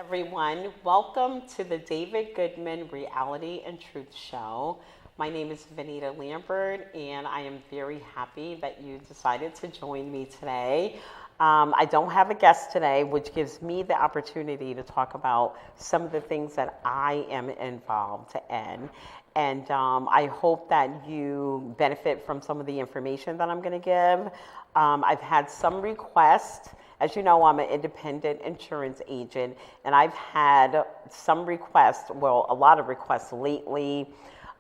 everyone. Welcome to the David Goodman Reality and Truth Show. My name is Vanita Lambert, and I am very happy that you decided to join me today. I don't have a guest today, which gives me the opportunity to talk about some of the things that I am involved in. And I hope that you benefit from some of the information that I'm going to give. I've had some requests. As you know, I'm an independent insurance agent, and I've had some requests, well, a lot of requests lately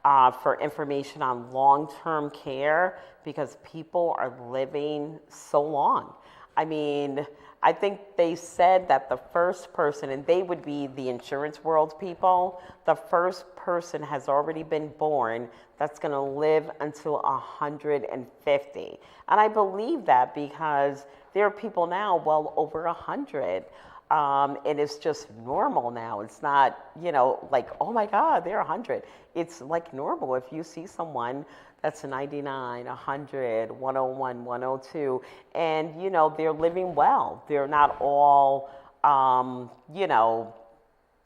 for information on long-term care because people are living so long. I mean, I think they said that the first person, and they would be the insurance world people, the first person has already been born that's going to live until 150. And I believe that because there are people now well over 100. And it's just normal now. It's not, like, oh my God, they're 100. It's like normal. If you see someone that's 99, 100, 101, 102, and, they're living well. They're not all,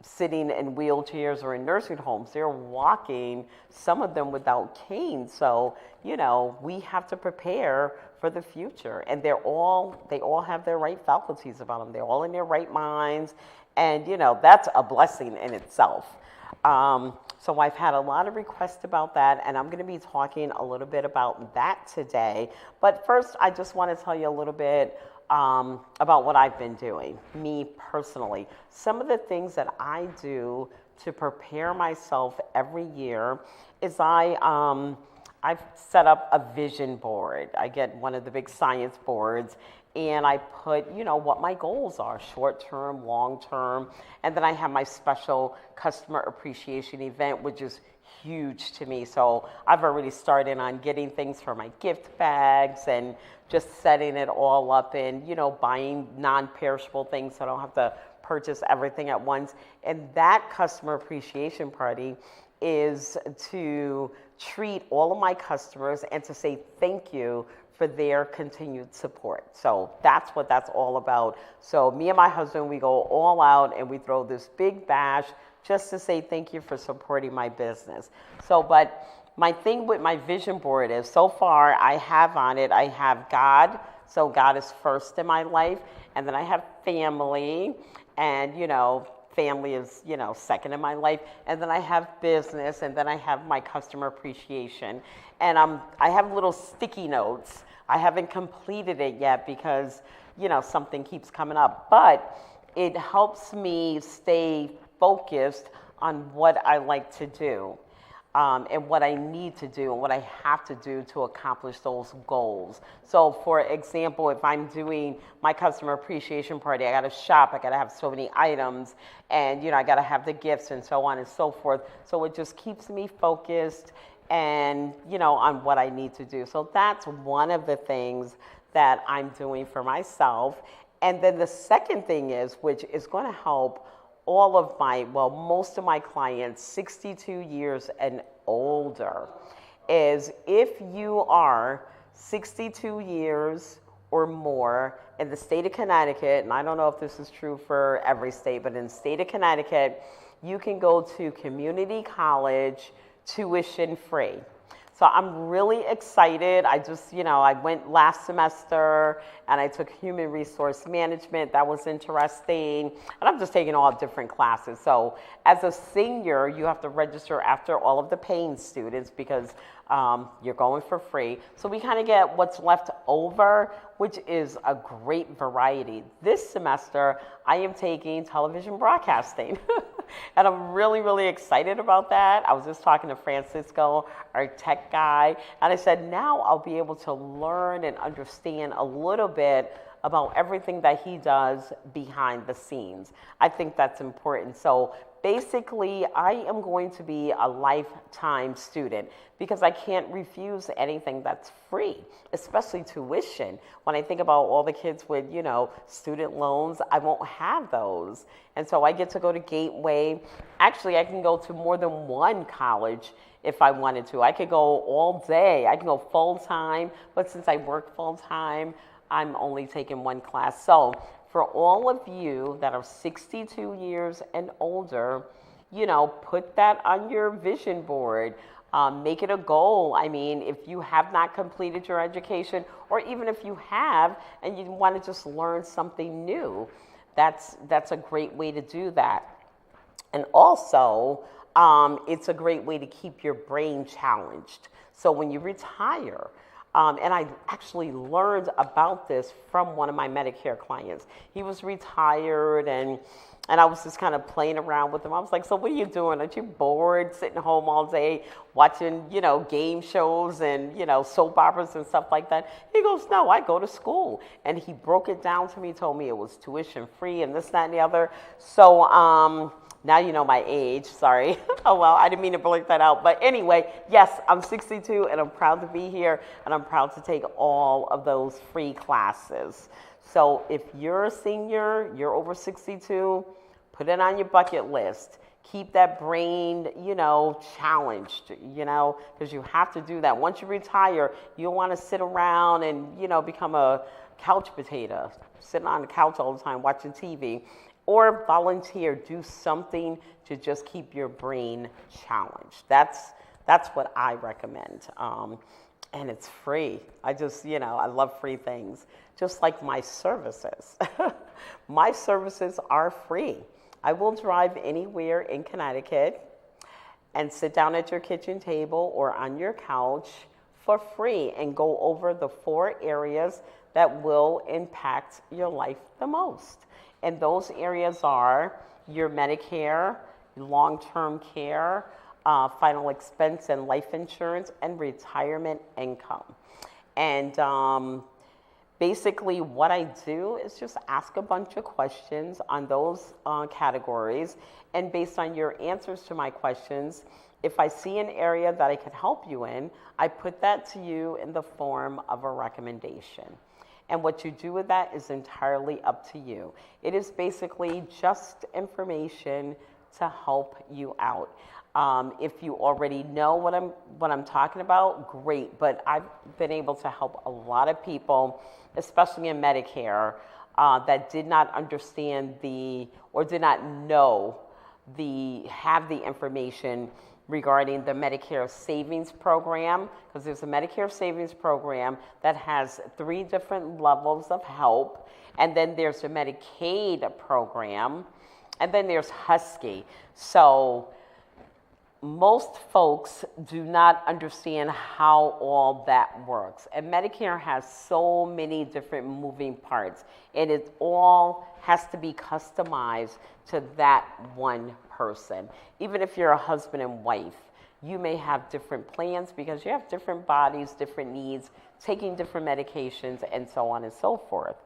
sitting in wheelchairs or in nursing homes. They're walking, some of them without canes. So, we have to prepare for the future. And they all have their right faculties about them. They're all in their right minds. And, that's a blessing in itself. So I've had a lot of requests about that, and I'm going to be talking a little bit about that today. But first, I just want to tell you a little bit about what I've been doing, me personally. Some of the things that I do to prepare myself every year is I've set up a vision board. I get one of the big science boards, and I put, what my goals are, short-term, long-term, and then I have my special customer appreciation event, which is huge to me. So I've already started on getting things for my gift bags and just setting it all up and, buying non-perishable things so I don't have to purchase everything at once. And that customer appreciation party is to treat all of my customers and to say thank you for their continued support. So that's what that's all about. So me and my husband, we go all out and we throw this big bash just to say thank you for supporting my business. So, but my thing with my vision board is, so far I have on it, I have God. So God is first in my life. And then I have family, and family is, second in my life. And then I have business, and then I have my customer appreciation. And I have little sticky notes. I haven't completed it yet because, something keeps coming up. But it helps me stay focused on what I like to do. And what I need to do and what I have to do to accomplish those goals. So, for example, if I'm doing my customer appreciation party, I got to shop, I got to have so many items, and I got to have the gifts and so on and so forth. So it just keeps me focused and on what I need to do. So that's one of the things that I'm doing for myself. And then the second thing is, which is going to help all of most of my clients, 62 years and older, is if you are 62 years or more in the state of Connecticut, and I don't know if this is true for every state, but in the state of Connecticut, you can go to community college tuition free. So I'm really excited. I just, I went last semester and I took human resource management. That was interesting. And I'm just taking all different classes. So as a senior, you have to register after all of the paying students because you're going for free. So we kind of get what's left over, which is a great variety. This semester, I am taking television broadcasting. And I'm really, really excited about that. I was just talking to Francisco, our tech guy, and I said, now I'll be able to learn and understand a little bit about everything that he does behind the scenes. I think that's important. So basically, I am going to be a lifetime student because I can't refuse anything that's free, especially tuition. When I think about all the kids with, student loans, I won't have those. And so I get to go to Gateway. Actually, I can go to more than one college if I wanted to. I could go all day. I can go full time, but since I work full time, I'm only taking one class. So for all of you that are 62 years and older, put that on your vision board. Make it a goal. I mean, if you have not completed your education, or even if you have and you want to just learn something new, that's a great way to do that. And also, it's a great way to keep your brain challenged. So when you retire, and I actually learned about this from one of my Medicare clients. He was retired, and I was just kind of playing around with him. I was like, so what are you doing? Aren't you bored sitting home all day watching, game shows and, soap operas and stuff like that? He goes, no, I go to school. And he broke it down to me, told me it was tuition free and this, that, and the other. So now you know my age, sorry. Oh, well, I didn't mean to blurt that out. But anyway, yes, I'm 62 and I'm proud to be here and I'm proud to take all of those free classes. So if you're a senior, you're over 62, put it on your bucket list. Keep that brain, challenged, because you have to do that. Once you retire, you don't want to sit around and, become a couch potato, sitting on the couch all the time watching TV. Or volunteer, do something to just keep your brain challenged. That's what I recommend. And it's free. I just, I love free things. Just like my services. My services are free. I will drive anywhere in Connecticut and sit down at your kitchen table or on your couch for free and go over the 4 areas that will impact your life the most. And those areas are your Medicare, long-term care, final expense and life insurance, and retirement income. And basically what I do is just ask a bunch of questions on those categories. And based on your answers to my questions, if I see an area that I can help you in, I put that to you in the form of a recommendation. And what you do with that is entirely up to you. It is basically just information to help you out. If you already know what I'm talking about, great. But I've been able to help a lot of people, especially in Medicare, that did not understand or did not know have the information regarding the Medicare Savings Program, because there's a Medicare Savings Program that has 3 different levels of help, and then there's a Medicaid program, and then there's Husky. So most folks do not understand how all that works. And Medicare has so many different moving parts, and it all has to be customized to that one person. Even if you're a husband and wife, you may have different plans because you have different bodies, different needs, taking different medications, and so on and so forth.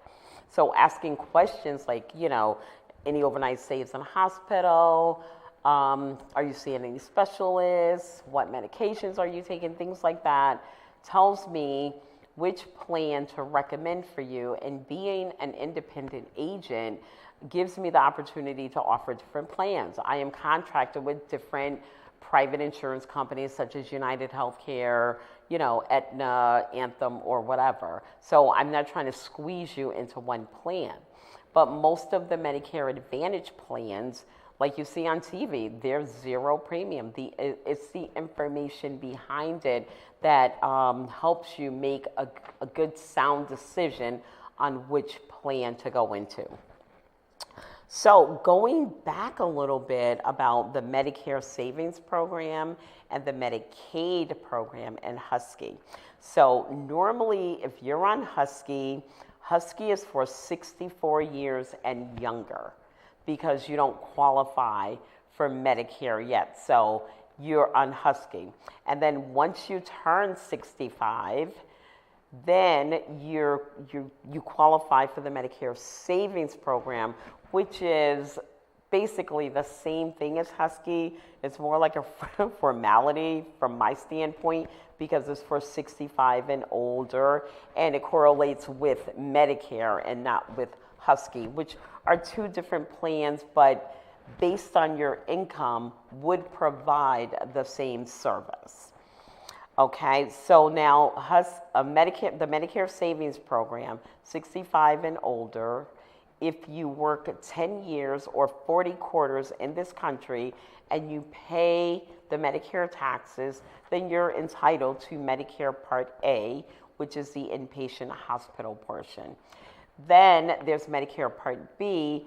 So asking questions like, any overnight stays in a hospital, are you seeing any specialists? What medications are you taking? Things like that tells me which plan to recommend for you. And being an independent agent gives me the opportunity to offer different plans. I am contracted with different private insurance companies such as United Healthcare, Aetna, Anthem, or whatever. So I'm not trying to squeeze you into one plan. But most of the Medicare Advantage plans, like you see on TV, they're 0 premium. It's the information behind it that helps you make a good, sound decision on which plan to go into. So going back a little bit about the Medicare Savings Program and the Medicaid program and Husky. So normally if you're on Husky is for 64 years and younger, because you don't qualify for Medicare yet. So you're on Husky. And then once you turn 65, then you qualify for the Medicare Savings Program, which is basically the same thing as Husky. It's more like a formality from my standpoint because it's for 65 and older, and it correlates with Medicare and not with Husky, which are 2 different plans, but based on your income would provide the same service. Okay, so now the Medicare Savings Program, 65 and older, if you work 10 years or 40 quarters in this country and you pay the Medicare taxes, then you're entitled to Medicare Part A, which is the inpatient hospital portion. Then there's Medicare Part B,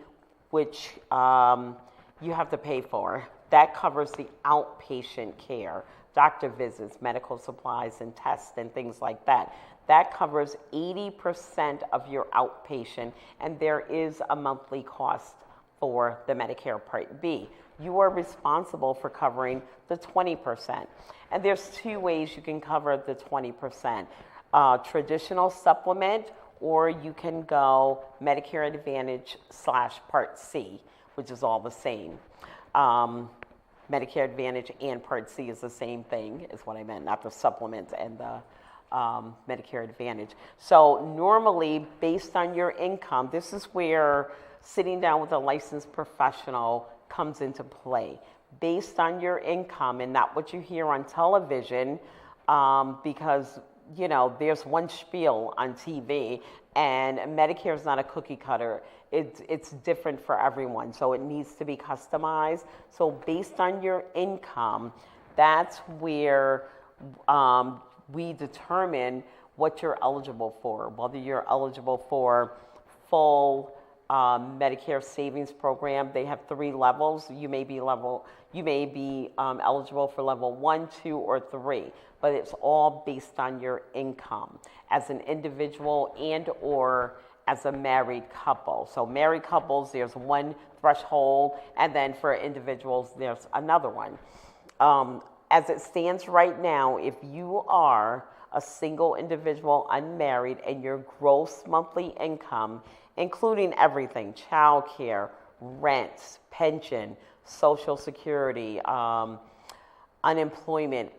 which you have to pay for. That covers the outpatient care, doctor visits, medical supplies, and tests, and things like that. That covers 80% of your outpatient, and there is a monthly cost for the Medicare Part B. You are responsible for covering the 20%. And there's two ways you can cover the 20%. Traditional supplement, or you can go Medicare Advantage / Part C, which is all the same. Medicare Advantage and Part C is the same thing, is what I meant, not the supplement and the Medicare Advantage. So normally, based on your income, this is where sitting down with a licensed professional comes into play. Based on your income and not what you hear on television, because there's one spiel on TV, and Medicare is not a cookie cutter. It's different for everyone, so it needs to be customized. So based on your income, that's where we determine what you're eligible for, whether you're eligible for full Medicare Savings Program. They have 3 levels. You may be eligible for level 1, 2, or 3, but it's all based on your income as an individual and or as a married couple. So married couples, there's one threshold, and then for individuals, there's another one. As it stands right now, if you are a single individual, unmarried, and your gross monthly income, including everything, child care, rent, pension, Social Security, unemployment,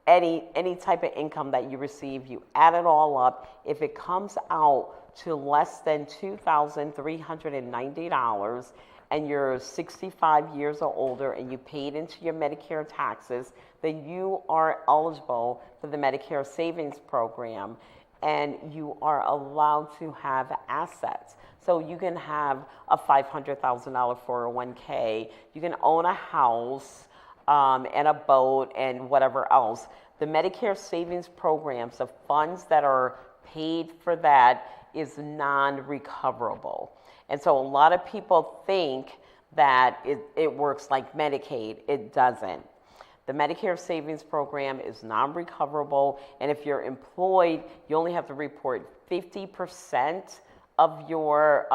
any type of income that you receive, you add it all up. If it comes out to less than $2,390 and you're 65 years or older and you paid into your Medicare taxes, then you are eligible for the Medicare Savings Program, and you are allowed to have assets. So you can have a $500,000 401k, you can own a house, and a boat and whatever else. The Medicare Savings Programs, the funds that are paid for that is non-recoverable. And so a lot of people think that it works like Medicaid. It doesn't. The Medicare Savings Program is non-recoverable, and if you're employed, you only have to report 50% of your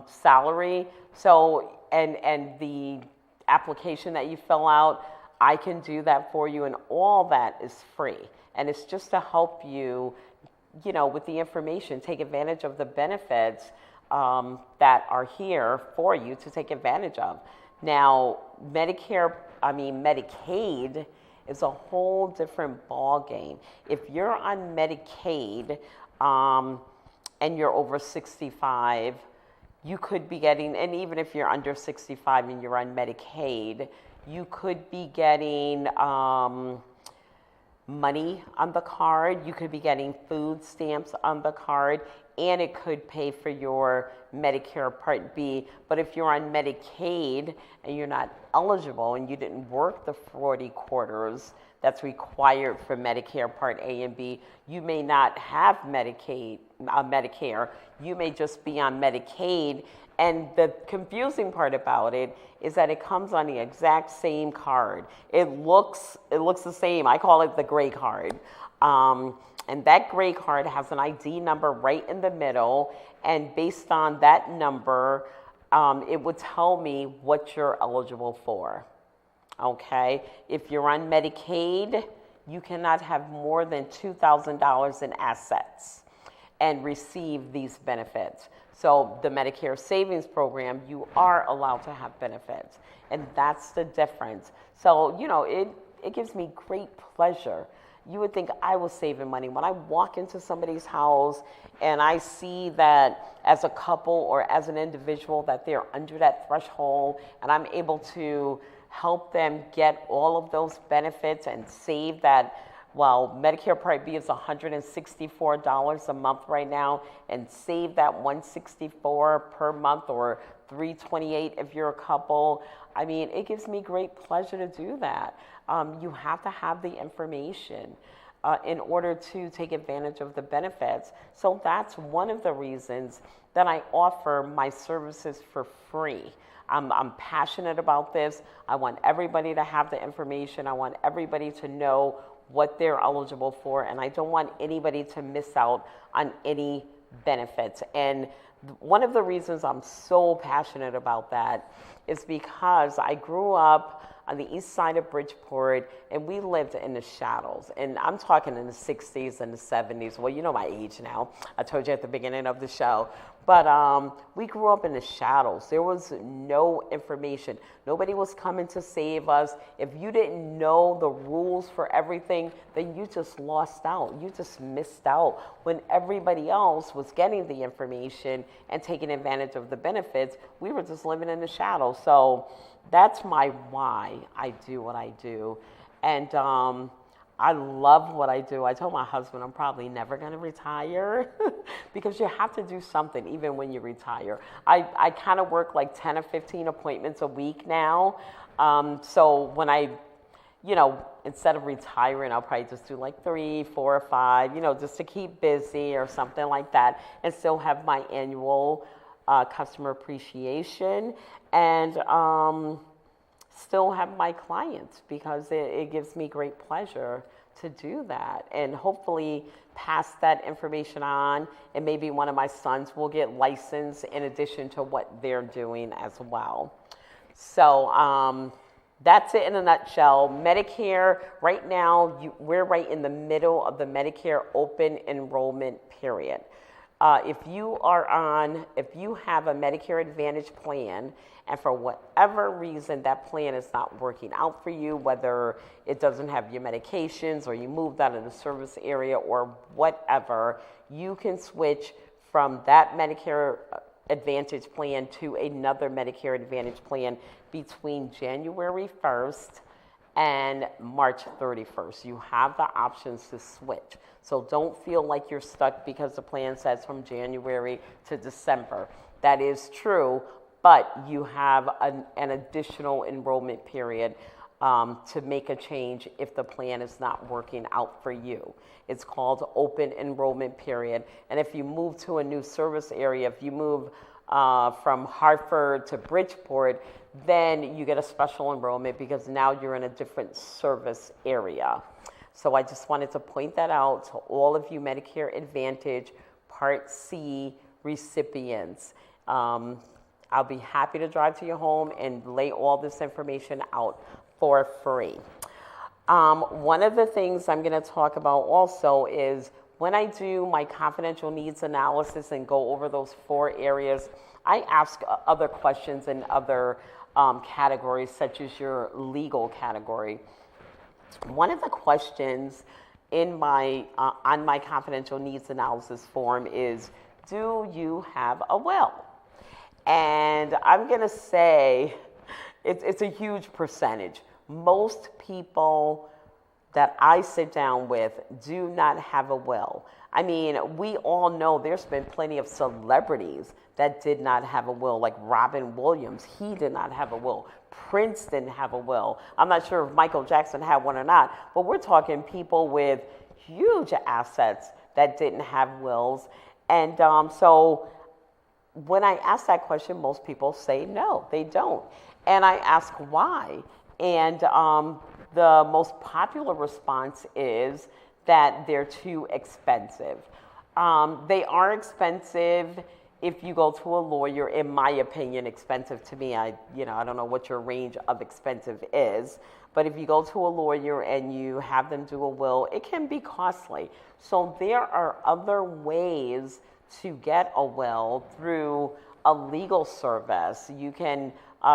salary. So, and the application that you fill out, I can do that for you, and all that is free. And it's just to help you, with the information, take advantage of the benefits that are here for you to take advantage of. Now, Medicaid is a whole different ball game. If you're on Medicaid and you're over 65, you could be getting, and even if you're under 65 and you're on Medicaid, you could be getting money on the card, you could be getting food stamps on the card, and it could pay for your Medicare Part B. But if you're on Medicaid and you're not eligible and you didn't work the 40 quarters that's required for Medicare Part A and B, you may not have Medicare. You may just be on Medicaid. And the confusing part about it is that it comes on the exact same card. It looks the same. I call it the gray card. And that gray card has an ID number right in the middle. And based on that number, it would tell me what you're eligible for. Okay? If you're on Medicaid, you cannot have more than $2,000 in assets and receive these benefits. So the Medicare Savings Program, you are allowed to have benefits, and that's the difference. So, it gives me great pleasure. You would think I was saving money. When I walk into somebody's house and I see that as a couple or as an individual that they're under that threshold, and I'm able to help them get all of those benefits and save that Well, Medicare Part B is $164 a month right now, and save that $164 per month or $328 if you're a couple. I mean, it gives me great pleasure to do that. You have to have the information in order to take advantage of the benefits. So that's one of the reasons that I offer my services for free. I'm passionate about this. I want everybody to have the information. I want everybody to know what they're eligible for, and I don't want anybody to miss out on any benefits. And one of the reasons I'm so passionate about that is because I grew up on the east side of Bridgeport, and we lived in the shadows. And I'm talking in the 60s and the 70s. Well, you know my age now. I told you at the beginning of the show. But we grew up in the shadows. There was no information. Nobody was coming to save us. If you didn't know the rules for everything, then you just lost out. You just missed out. When everybody else was getting the information and taking advantage of the benefits, we were just living in the shadows. So that's my why I do what I do. And I love what I do. I told my husband I'm probably never going to retire because you have to do something even when you retire. I kind of work like 10 or 15 appointments a week now. So when instead of retiring, I'll probably just do like 3, 4, or 5, just to keep busy or something like that, and still have my annual customer appreciation and still have my clients, because it gives me great pleasure to do that, and hopefully pass that information on, and maybe one of my sons will get licensed in addition to what they're doing as well. So that's it in a nutshell. Medicare, right now, we're right in the middle of the Medicare open enrollment period. If you have a Medicare Advantage plan, and for whatever reason that plan is not working out for you, whether it doesn't have your medications or you moved out of the service area or whatever, you can switch from that Medicare Advantage plan to another Medicare Advantage plan between January 1st and March 31st. You have the options to switch. So don't feel like you're stuck because the plan says from January to December. That is true, but you have an additional enrollment period to make a change if the plan is not working out for you. It's called open enrollment period. And if you move to a new service area, if you move from Hartford to Bridgeport, then you get a special enrollment because now you're in a different service area. So I just wanted to point that out to all of you Medicare Advantage Part C recipients. I'll be happy to drive to your home and lay all this information out for free. One of the things I'm going to talk about also is when I do my confidential needs analysis and go over those 4 areas, I ask other questions in other categories, such as your legal category. One of the questions in on my confidential needs analysis form is, do you have a will? And I'm going to say it's a huge percentage. Most people that I sit down with do not have a will. I mean, we all know there's been plenty of celebrities that did not have a will, like Robin Williams. He did not have a will. Prince didn't have a will. I'm not sure if Michael Jackson had one or not, but we're talking people with huge assets that didn't have wills. And so when I ask that question, most people say no, they don't. And I ask why. And the most popular response is that they're too expensive. They are expensive if you go to a lawyer, in my opinion. Expensive to me, I don't know what your range of expensive is, but if you go to a lawyer and you have them do a will, it can be costly. So there are other ways to get a will through a legal service. You can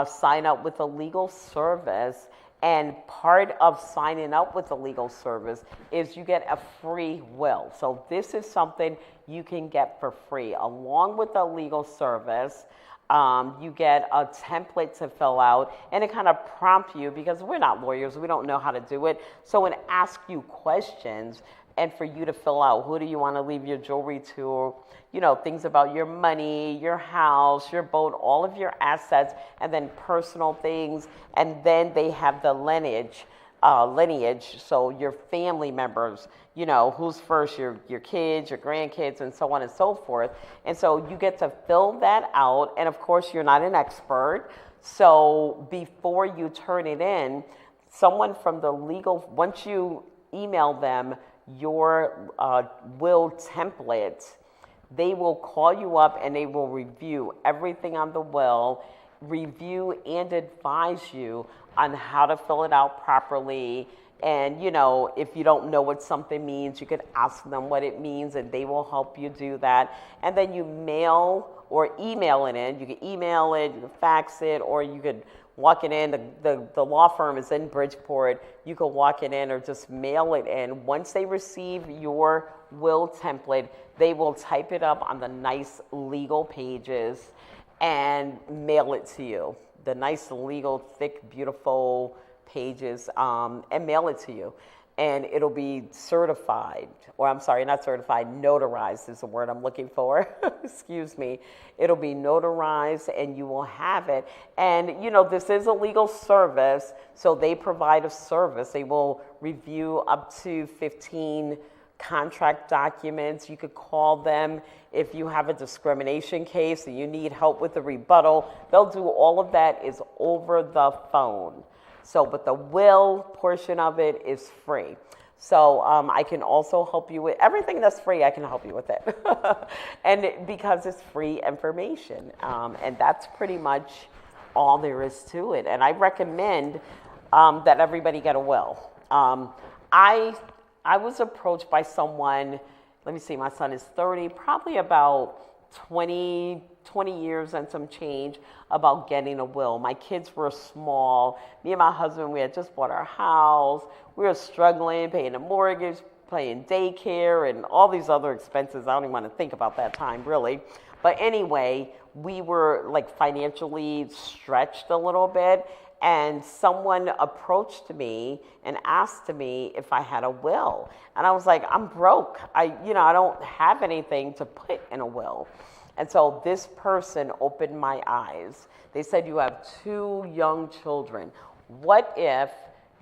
sign up with a legal service, and part of signing up with a legal service is you get a free will. So this is something you can get for free. Along with a legal service, You get a template to fill out, and it kind of prompts you because we're not lawyers, we don't know how to do it. So it asks you questions, and for you to fill out, who do you want to leave your jewelry to? Things about your money, your house, your boat, all of your assets, and then personal things. And then they have the lineage, so your family members, who's first, your kids, your grandkids, and so on and so forth. And so you get to fill that out, and of course you're not an expert. So before you turn it in, someone from the legal, once you email them your will template, they will call you up and they will review everything on the will, review and advise you on how to fill it out properly. And, if you don't know what something means, you could ask them what it means and they will help you do that. And then you mail or email it in. You can email it, you can fax it, or you could walk it in. The law firm is in Bridgeport. You could walk it in or just mail it in. Once they receive your will template, they will type it up on the nice legal pages and mail it to you. The nice legal, thick, beautiful pages, and mail it to you. And it'll be certified, or I'm sorry, not certified, notarized is the word I'm looking for. Excuse me. It'll be notarized and you will have it. And, this is a legal service, so they provide a service. They will review up to 15 contract documents. You could call them if you have a discrimination case and you need help with the rebuttal. They'll do all of that is over the phone. So, but the will portion of it is free. So I can also help you with everything that's free. I can help you with it, and because it's free information, and that's pretty much all there is to it. And I recommend that everybody get a will. I was approached by someone, let me see, my son is 30, probably about 20 years and some change, about getting a will. My kids were small. Me and my husband, we had just bought our house. We were struggling, paying the mortgage, paying daycare, and all these other expenses. I don't even want to think about that time, really. But anyway, we were financially stretched a little bit. And someone approached me and asked me if I had a will. And I was like, I'm broke. I don't have anything to put in a will. And so this person opened my eyes. They said, you have 2 young children. What if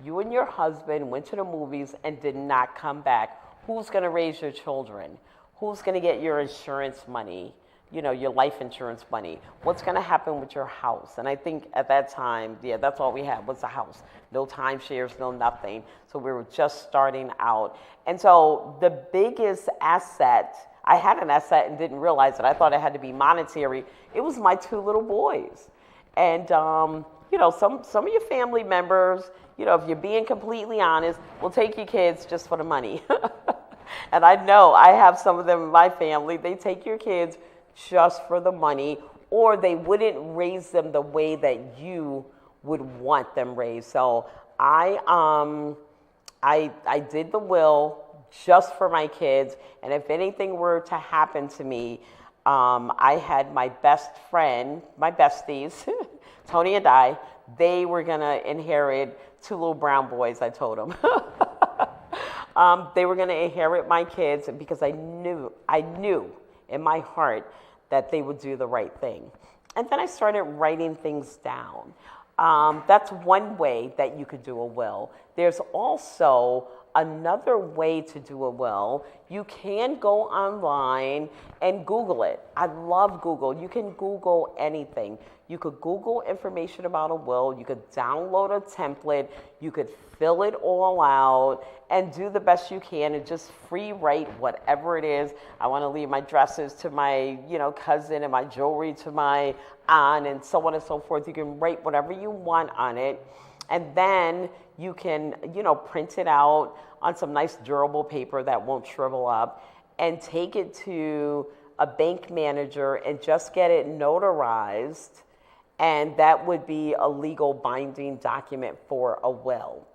you and your husband went to the movies and did not come back? Who's going to raise your children? Who's going to get your insurance money? Your life insurance money. What's going to happen with your house? And I think at that time, that's all we had was a house. No timeshares, no nothing. So we were just starting out. And so the biggest asset, I had an asset and didn't realize it. I thought it had to be monetary. It was my 2 little boys. And, some of your family members, if you're being completely honest, will take your kids just for the money. And I know I have some of them in my family. They take your kids just for the money, or they wouldn't raise them the way that you would want them raised. So I did the will just for my kids, and if anything were to happen to me, I had my best friend, my besties, Tony and I, they were gonna inherit 2 little brown boys, I told them. They were gonna inherit my kids because I knew in my heart that they would do the right thing. And then I started writing things down. That's one way that you could do a will. There's also another way to do a will. You can go online and Google it. I love Google. You can Google anything. You could Google information about a will. You could download a template. You could fill it all out and do the best you can and just free write whatever it is. I want to leave my dresses to my, cousin, and my jewelry to my aunt, and so on and so forth. You can write whatever you want on it. And then you can, print it out on some nice durable paper that won't shrivel up and take it to a bank manager and just get it notarized. And that would be a legal binding document for a will.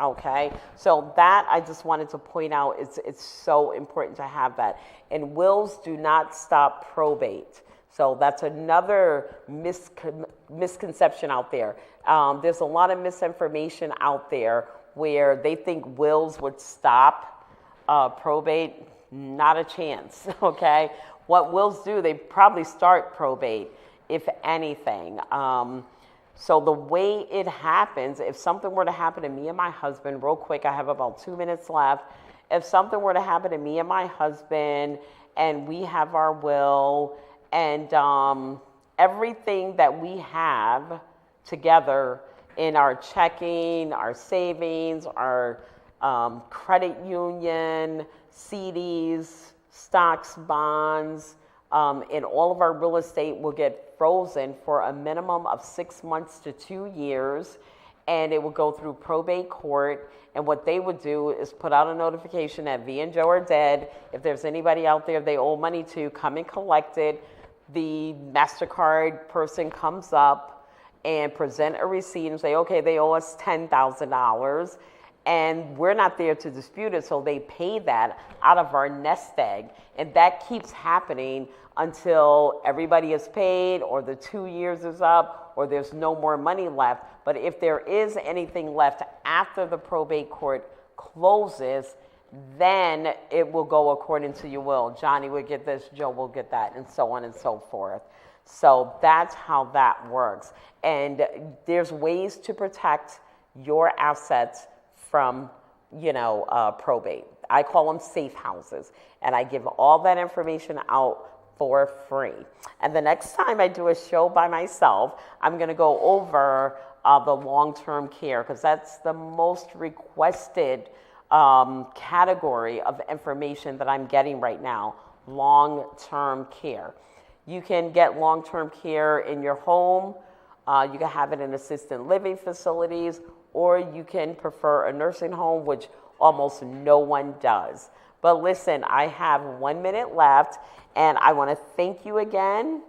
Okay, so that I just wanted to point out, it's so important to have that. And wills do not stop probate. So that's another misconception out there. There's a lot of misinformation out there where they think wills would stop probate. Not a chance, okay? What wills do, they probably start probate, if anything. So the way it happens, if something were to happen to me and my husband, real quick, I have about 2 minutes left. If something were to happen to me and my husband, and we have our will, and everything that we have together in our checking, our savings, our credit union, CDs, stocks, bonds, and all of our real estate will get frozen for a minimum of 6 months to 2 years, and it will go through probate court. And what they would do is put out a notification that V and Joe are dead. If there's anybody out there they owe money to, come and collect it. The MasterCard person comes up and present a receipt and say, okay, they owe us $10,000. And we're not there to dispute it, so they pay that out of our nest egg. And that keeps happening until everybody is paid, or the 2 years is up, or there's no more money left. But if there is anything left after the probate court closes, then it will go according to your will. Johnny will get this, Joe will get that, and so on and so forth. So that's how that works. And there's ways to protect your assets from, probate. I call them safe houses, and I give all that information out for free. And the next time I do a show by myself, I'm going to go over the long-term care, because that's the most requested category of information that I'm getting right now, long-term care. You can get long-term care in your home. You can have it in assisted living facilities, or you can prefer a nursing home, which almost no one does. But listen, I have 1 minute left, and I want to thank you again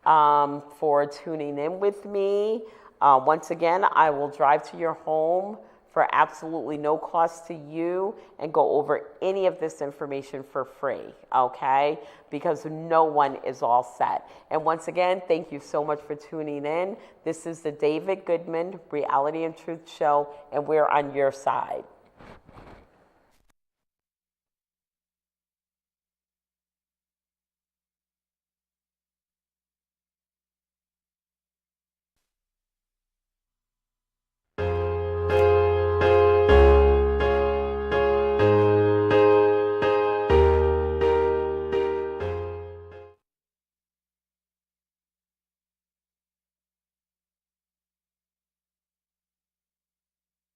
for tuning in with me. Once again, I will drive to your home for absolutely no cost to you and go over any of this information for free, okay? Because no one is all set. And once again, thank you so much for tuning in. This is the David Goodman Reality and Truth Show, and we're on your side.